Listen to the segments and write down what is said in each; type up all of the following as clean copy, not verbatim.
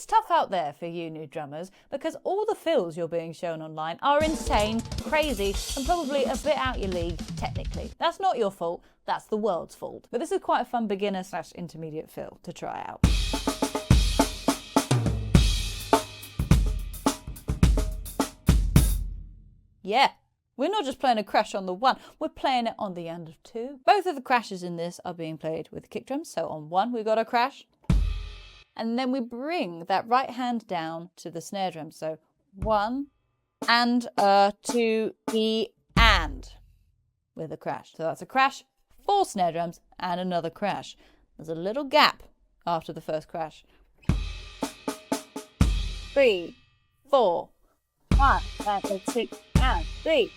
It's tough out there for you new drummers because all the fills you're being shown online are insane, crazy, and probably a bit out your league technically. That's not your fault, that's the world's fault. But this is quite a fun beginner/intermediate fill to try out. Yeah. We're not just playing a crash on the 1, we're playing it on the end of 2. Both of the crashes in this are being played with kick drums. So on 1 we've got a crash, and then we bring that right hand down to the snare drum. So 1 and 2 E and with a crash. So that's a crash, 4 snare drums and another crash. There's a little gap after the first crash. 3, 4, 1, and 2 and 3,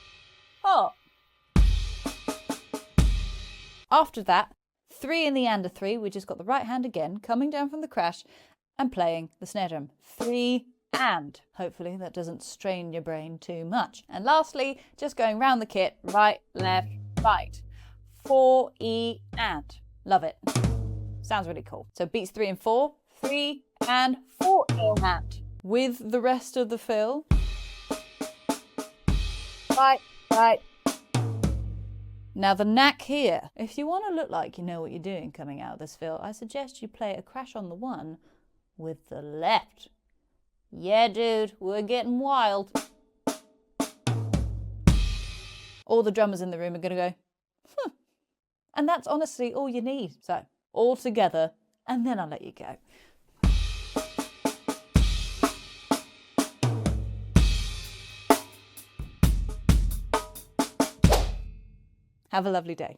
4. After that, 3 in the and a 3, we just got the right hand again, coming down from the crash and playing the snare drum. 3 and. Hopefully that doesn't strain your brain too much. And lastly, just going round the kit, right, left, right. 4 E and. Love it. Sounds really cool. So beats 3 and 4, 3 and 4 E and. With the rest of the fill. Right, right. Now the knack here, if you want to look like you know what you're doing coming out of this fill, I suggest you play a crash on the 1 with the left. Yeah, dude, we're getting wild. All the drummers in the room are going to go, And that's honestly all you need. So, all together, and then I'll let you go. Have a lovely day.